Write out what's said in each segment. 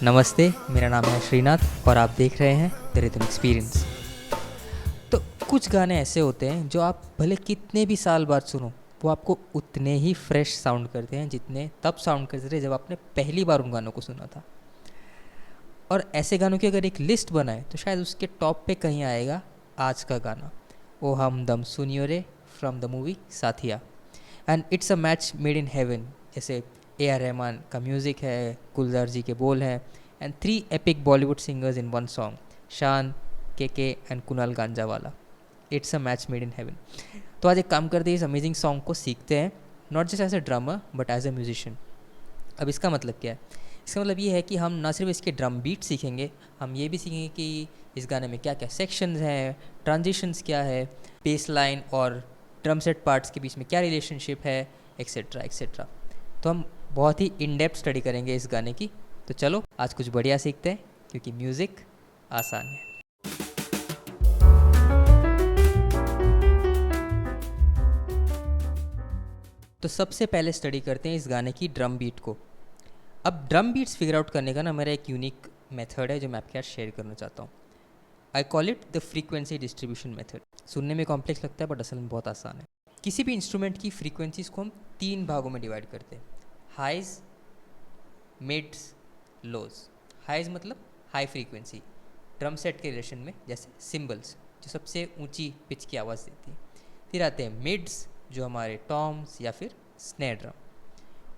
नमस्ते, मेरा नाम है श्रीनाथ और आप देख रहे हैं द रिदम एक्सपीरियंस। तो कुछ गाने ऐसे होते हैं जो आप भले कितने भी साल बाद सुनो, वो आपको उतने ही फ्रेश साउंड करते हैं जितने तब साउंड करते थे जब आपने पहली बार उन गानों को सुना था। और ऐसे गानों की अगर एक लिस्ट बनाए तो शायद उसके टॉप पे कहीं आएगा आज का गाना, ओ हमदम सुनियो रे, from the movie Saathiya. And it's a match made in heaven. जैसे ए आर रहमान का म्यूज़िक है, गुलजार जी के बोल हैं, and 3 epic Bollywood singers in one song, शान, के and Kunal Ganjawala. It's a match made in heaven. तो आज एक काम करते हैं, इस अमेजिंग सॉन्ग को सीखते हैं, not just as a drummer but as a musician. अब इसका मतलब क्या है? इसका मतलब ये है कि हम ना सिर्फ इसके ड्रम बीट सीखेंगे, हम ये भी सीखेंगे कि इस गाने में क्या क्या सेक्शंस हैं, ट्रांजिशंस क्या है, बेस लाइन और ड्रम सेट पार्ट्स के बीच में क्या रिलेशनशिप है, एक्सेट्रा एक्सेट्रा। तो हम बहुत ही इन डेप्थ स्टडी करेंगे इस गाने की। तो चलो आज कुछ बढ़िया सीखते हैं, क्योंकि म्यूज़िक आसान है। तो सबसे पहले स्टडी करते हैं इस गाने की ड्रम बीट को। अब ड्रम बीट्स फिगर आउट करने का ना मेरा एक यूनिक मेथड है जो मैं आपके साथ शेयर करना चाहता हूँ। I call it the frequency distribution method. सुनने में कॉम्प्लेक्स लगता है बट असल में बहुत आसान है। किसी भी इंस्ट्रूमेंट की फ्रीक्वेंसीज को हम 3 भागों में डिवाइड करते हैं, हाइज, मिड्स, लोज। हाइज मतलब हाई फ्रीक्वेंसी, ड्रम सेट के रिलेशन में, जैसे सिम्बल्स जो सबसे ऊंची पिच की आवाज़ देती है। फिर आते हैं मिड्स जो हमारे टॉम्स या फिर स्नेयर ड्रम,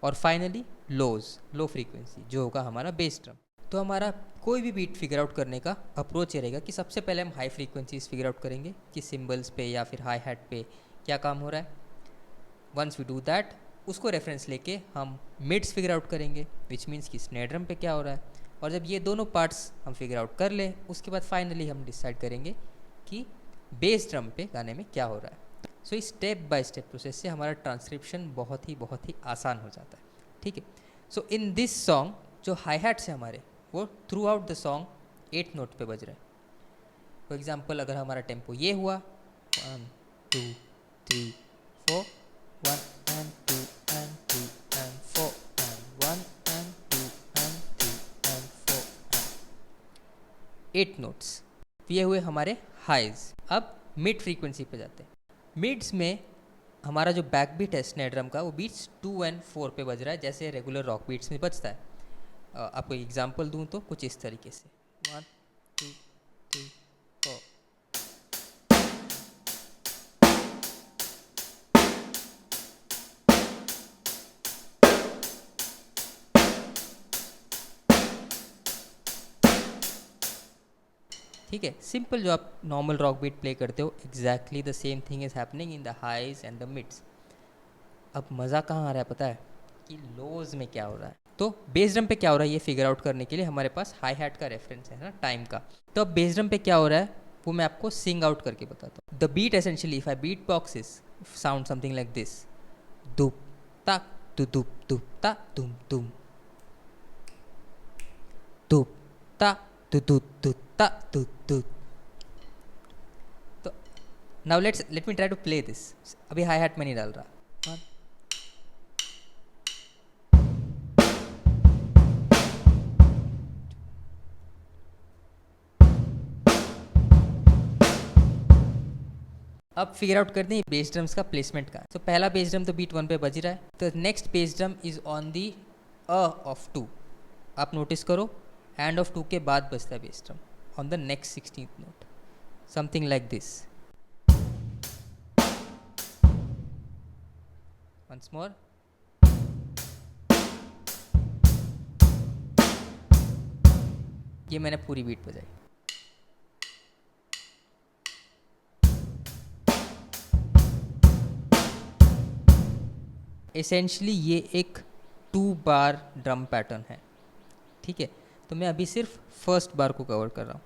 और फाइनली लोज, लो फ्रीक्वेंसी जो होगा हमारा बेस ड्रम। तो हमारा कोई भी बीट फिगर आउट करने का अप्रोच ये रहेगा कि सबसे पहले हम हाई फ्रीक्वेंसीज फिगर आउट करेंगे कि सिम्बल्स पे या फिर हाई हैट पे क्या काम हो रहा है। वंस वी डू दैट, उसको रेफरेंस लेके हम मिड्स फिगर आउट करेंगे, विच मीन्स कि स्नेयर ड्रम पे क्या हो रहा है। और जब ये दोनों पार्ट्स हम फिगर आउट कर लें, उसके बाद फाइनली हम डिसाइड करेंगे कि बेस ड्रम पे गाने में क्या हो रहा है। सो इस स्टेप बाय स्टेप प्रोसेस से हमारा ट्रांसक्रिप्शन बहुत ही आसान हो जाता है। ठीक है। सो इन दिस सॉन्ग जो हाई हैट्स है हमारे, वो through out the song 8 note पे बज रहे हैं। फॉर एग्जाम्पल अगर हमारा टेम्पो ये हुआ 1 2 3 4, 1 and 2 and 3 and 4 and 1 and 2 and 3 and 4 and 8 notes. ये हुए हमारे हाइज। अब मिड फ्रीक्वेंसी पे जाते हैं। मिड्स में हमारा जो बैक बीट है स्नेयर ड्रम का, वो बीट्स 2 and 4 पे बज रहा है, जैसे रेगुलर रॉक बीट्स में बजता है। आपको एग्जांपल दूं तो कुछ इस तरीके से 1 2 3 4। ठीक है, सिंपल जो आप नॉर्मल रॉक बीट प्ले करते हो, exactly the same thing is happening in the highs and the mids. अब मज़ा कहाँ आ रहा है पता है? कि लोज में क्या हो रहा है। तो बेस ड्रम पे क्या हो रहा है ये फिगर आउट करने के लिए हमारे पास हाई हैट का रेफरेंस है ना, टाइम का। तो अब बेस ड्रम पे क्या हो रहा है वो मैं आपको सिंग आउट करके बताता हूँ। The beat essentially, if I beat boxes sound something like this, दुप ताक दु दुप दुप ता दुम दुम, दुप ता दु दु दु ता दु दु। तो now let me try to play this. अभी हाई हैट में नहीं डाल रहा। अब फिगर आउट करते हैं बेस ड्रम्स का प्लेसमेंट का। तो पहला बेस ड्रम तो बीट 1 पे बज रहा है, तो next base drum is on the of 2। आप नोटिस करो, एंड ऑफ 2 के बाद बजता है bass drum on the next 16th note, something like this. Once more. ये मैंने पूरी बीट बजाई। एसेंशली ये एक 2 बार ड्रम पैटर्न है। ठीक है, तो मैं अभी सिर्फ फर्स्ट बार को कवर कर रहा हूँ।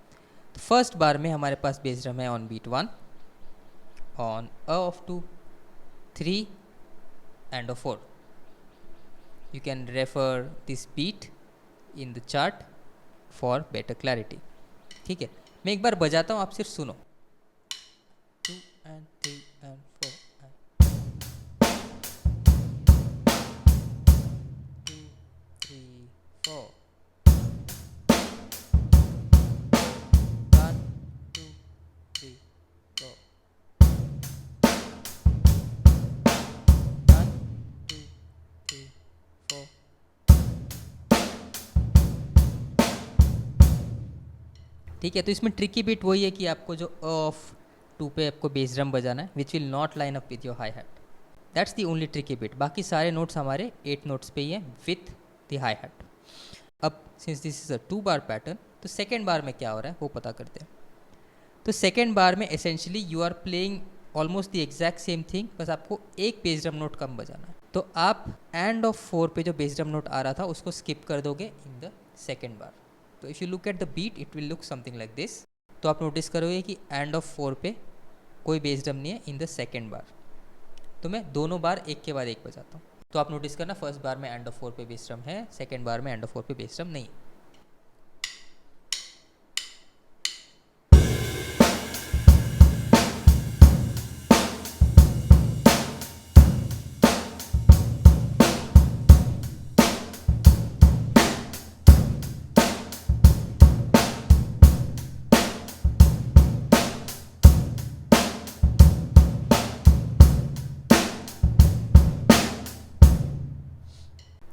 तो फर्स्ट बार में हमारे पास बेस ड्रम है on beat 1, on off 2, 3 and of 4. You can refer this beat in the chart for better clarity. ठीक है, मैं एक बार बजाता हूँ, आप सिर्फ सुनो। 2 and 3 and 4 and 2 3 4। ठीक है। तो इसमें ट्रिकी बिट वही है कि आपको जो ऑफ 2 पे आपको बेस ड्रम बजाना है, which will not line up with your hi hat. That's the only tricky bit. बाकी सारे नोट्स हमारे 8 नोट्स पे ही हैं विथ द हाई हैट। अब since this is a 2 bar pattern, तो सेकेंड बार में क्या हो रहा है वो पता करते हैं। तो सेकेंड बार में essentially you are playing almost the exact same thing, बस आपको एक बेस ड्रम नोट कम बजाना है। तो आप एंड ऑफ 4 पे जो बेस ड्रम नोट आ रहा था उसको स्किप कर दोगे इन द सेकेंड बार। तो if you look at the beat it will look something like this. तो आप नोटिस करोगे कि एंड ऑफ 4 पे कोई बेस ड्रम नहीं है इन द सेकेंड बार। तो मैं दोनों बार एक के बाद एक बजाता हूँ। तो आप नोटिस करना, फर्स्ट बार में एंड ऑफ 4 पे बेस ड्रम है, सेकेंड बार में एंड ऑफ 4 पे बेस ड्रम नहीं है।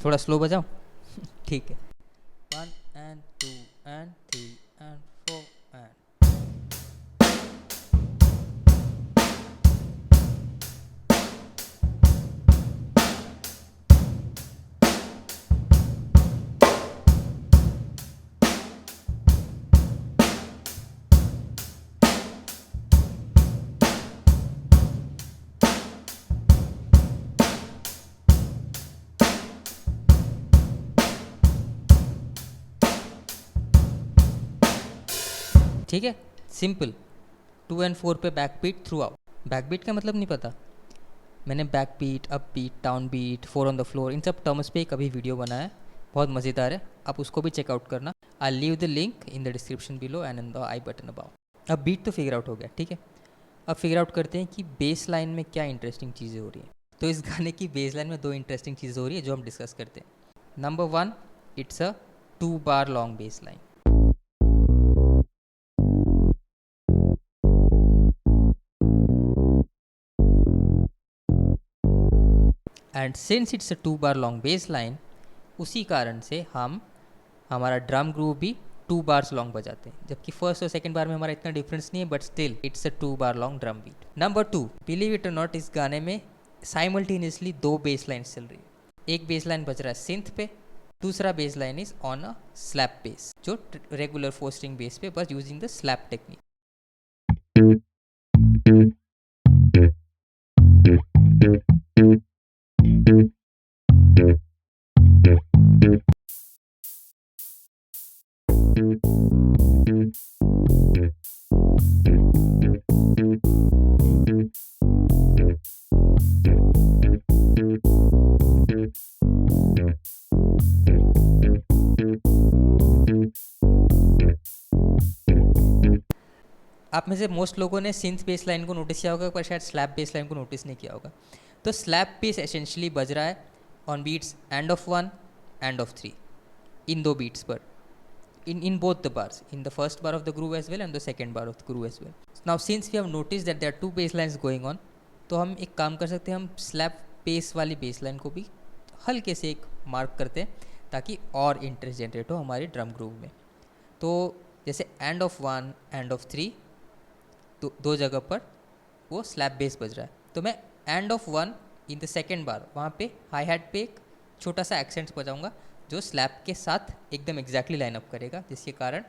थोड़ा स्लो बजाओ। ठीक है। 1 and 2 and 3 and 4 and ठीक है, सिंपल। 2 and 4 पे back beat throughout. Back beat का मतलब नहीं पता? मैंने back beat, up beat, down beat, 4 on the floor, इन सब टर्म्स पे एक अभी वीडियो बनाया है, बहुत मज़ेदार है, आप उसको भी चेकआउट करना। I leave the link in the description below and in the I button above. अब बीट तो फिगर आउट हो गया, ठीक है। अब फिगर आउट करते हैं कि बेस लाइन में क्या इंटरेस्टिंग चीज़ें हो रही हैं। तो इस गाने की बेस लाइन में 2 इंटरेस्टिंग चीज़ें हो रही है जो हम डिस्कस करते हैं। Number 1, it's a 2 bar long base line. And since it's a 2 bar long base line, उसी कारण से हम हमारा ड्रम ग्रूव भी 2 बार्स लॉन्ग बजाते हैं, जबकि फर्स्ट और सेकंड बार में हमारा इतना डिफरेंस नहीं है, but still it's a 2 bar long drum beat. Number 2, believe it और नॉट, इस गाने में साइमल्टेनियसली 2 बेस लाइन्स चल रही है। एक बेस लाइन बज रहा है सिंथ पे, दूसरा base line is on a slap base, जो रेगुलर 4 स्ट्रिंग बेस पे, बस यूजिंग द स्लैप टेक्निक। आप में से मोस्ट लोगों ने सिंथ बेस लाइन को नोटिस किया होगा, पर शायद स्लैप बेस लाइन को नोटिस नहीं किया होगा। तो स्लैप बेस एसेंशियली बज रहा है on beats and of 1, and of 3, in 2 beats पर, in both the bars, in the first bar of the groove as well and the second bar of the groove as well. Now since we have noticed that there are 2 bass lines going on, तो हम एक काम कर सकते हैं, हम slab base वाली base line को भी हल्के से एक मार्क करते हैं ताकि और इंटरेस्ट जनरेट हो हमारे ड्रम ग्रूव में। तो जैसे एंड ऑफ 1, एंड ऑफ 3, दो जगह पर वो स्लैप बेस बज रहा है, तो मैं end of 1 in the second bar वहाँ पे हाई हैट पे एक छोटा सा एक्सेंट्स बजाऊंगा जो स्लैप के साथ एकदम एग्जैक्टली लाइन अप करेगा, जिसके कारण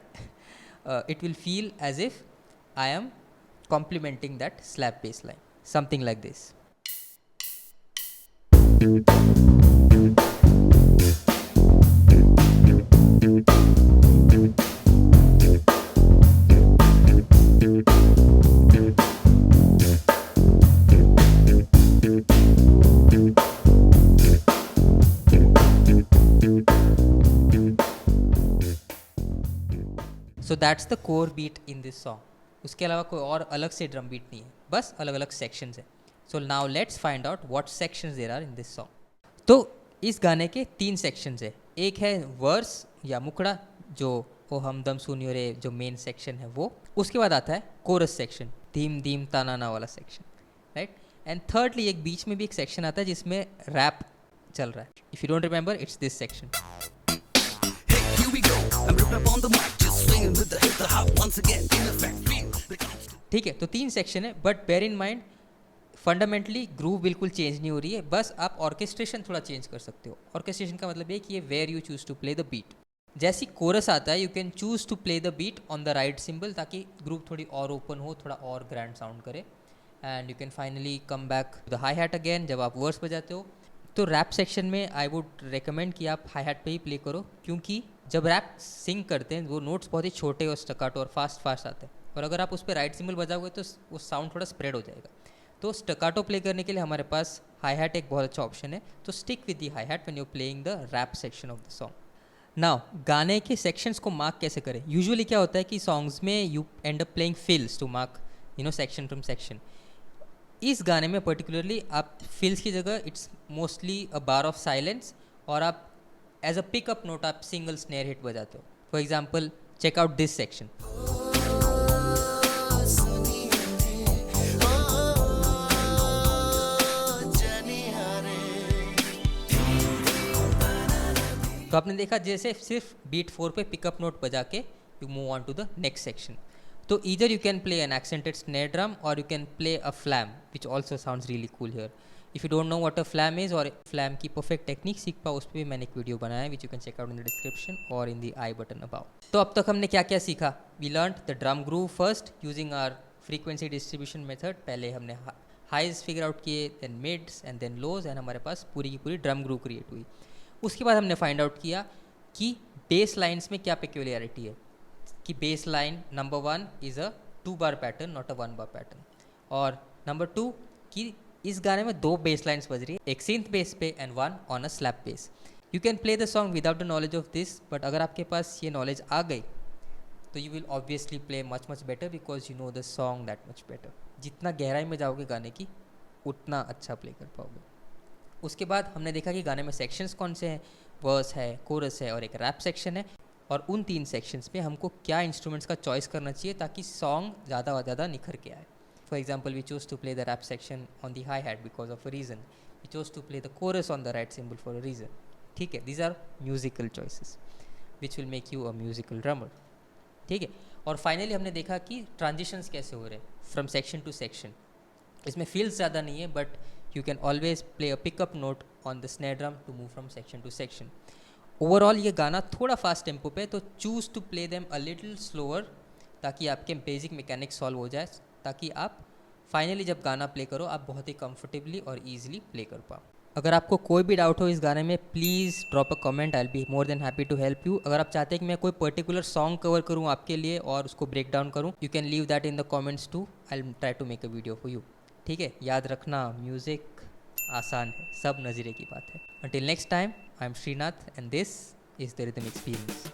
it will feel as if I am complementing that slap bass line, something like this. So that's the core beat in this song. उसके अलावा कोई और अलग से ड्रम बीट नहीं है, बस अलग अलग सेक्शंस है। So now let's find out what sections there are in this song. तो इस गाने के 3 सेक्शंस है। एक है वर्स या मुखड़ा, जो ओ हमदम सुनियो रे जो मेन सेक्शन है वो। उसके बाद आता है कोरस सेक्शन, धीम धीम तानाना वाला सेक्शन, राइट। एंड थर्डली एक बीच में भी एक सेक्शन आता है जिसमें रैप चल रहा है। If you don't remember, it's this section. ठीक है, तो 3 सेक्शन है, but bear in mind fundamentally groove बिल्कुल चेंज नहीं हो रही है, बस आप ऑर्केस्ट्रेशन थोड़ा चेंज कर सकते हो। ऑर्केस्ट्रेशन का मतलब ये कि ये where you choose to play the beat. जैसी कोरस आता है, you can choose to play the beat on the right cymbal, ताकि ग्रूव थोड़ी और ओपन हो, थोड़ा और ग्रैंड साउंड करे। And you can finally come back to the hi hat again जब आप वर्स बजाते हो। तो रैप सेक्शन में आई वुड रिकमेंड कि आप हाई हैट पे ही प्ले करो, क्योंकि जब रैप सिंग करते हैं वो नोट्स बहुत ही छोटे और स्टकाटो और फास्ट आते हैं, और अगर आप उस पर राइट सिंबल बजाओगे तो वो साउंड थोड़ा स्प्रेड हो जाएगा। तो स्टकाटो प्ले करने के लिए हमारे पास हाई हैट एक बहुत अच्छा ऑप्शन है, तो stick with the hi hat when you playing the rap section of the song. Now गाने के सेक्शंस को मार्क कैसे करें? यूजुअली क्या होता है कि सॉन्ग्स में you end up playing fills to mark section from section. इस गाने में पर्टिकुलरली आप फिल्स की जगह it's mostly a bar of silence, और आप एज अ पिकअप नोट आप सिंगल स्नेयर हिट बजाते हो। For example check out this section. तो आपने देखा जैसे सिर्फ बीट 4 पे पिकअप नोट बजा के you move on to the next section. तो either you can play an accented snare drum और you can play a flam, which also sounds really cool here. If you don't know what a flam is और flam की perfect technique सीख पाओ, उस पर भी मैंने एक वीडियो बनाया है which you can check out in the description और in the I button above. तो अब तक हमने क्या क्या सीखा? We learn the drum groove first using our frequency distribution method. पहले हमने हाइज फिगर आउट किए, then mids and then lows, and हमारे पास पूरी की पूरी ड्रम ग्रूव क्रिएट हुई। उसके बाद हमने फाइंड आउट किया कि बेस लाइन्स में क्या पेक्यूलियरिटी है, कि base line number 1 is a 2 bar pattern, not a 1 bar pattern. और नंबर 2 कि इस गाने में 2 बेस लाइन्स बज रही है, एक सिंथ बेस पे and 1 on a slap base. You can play the song without the knowledge of this, but अगर आपके पास ये नॉलेज आ गई तो you will obviously play much better, because you know the song that much better. जितना गहराई में जाओगे गाने की, उतना अच्छा प्ले कर पाओगे। उसके बाद हमने देखा कि गाने में सेक्शंस कौन से हैं, वर्स है, कोरस है और एक रैप सेक्शन है, और उन 3 सेक्शंस में हमको क्या इंस्ट्रूमेंट्स का चॉइस करना चाहिए ताकि सॉन्ग ज़्यादा निखर के आए। For example we choose to play the rap section on the hi hat because of a reason, we choose to play the chorus on the right cymbal for a reason. ठीक है, these are musical choices which will make you a musical drummer. ठीक है, और finally हमने देखा कि transitions कैसे हो रहे हैं फ्रॉम सेक्शन टू सेक्शन। इसमें फील्स ज़्यादा नहीं है, but you can always play a pickup note on the snare drum to move from section to section. Overall ये गाना थोड़ा फास्ट टेम्पो पे, तो choose to play them a little slower ताकि आपके बेसिक मैकेनिक्स सॉल्व हो जाए, ताकि आप फाइनली जब गाना प्ले करो आप बहुत ही कंफर्टेबली और ईजिली प्ले कर पाओ। अगर आपको कोई भी डाउट हो इस गाने में, please drop a comment, I will be more than happy to help you. अगर आप चाहते हैं कि मैं कोई पर्टिकुलर सॉन्ग कवर करूँ आपके लिए और उसको ब्रेक डाउन करूँ, you can leave that in the comments too, I will try to make a video for you. ठीक है, याद रखना म्यूज़िक आसान है, सब नज़ीरे की बात है। Until next time, I am Srinath and this is the Rhythm Experience.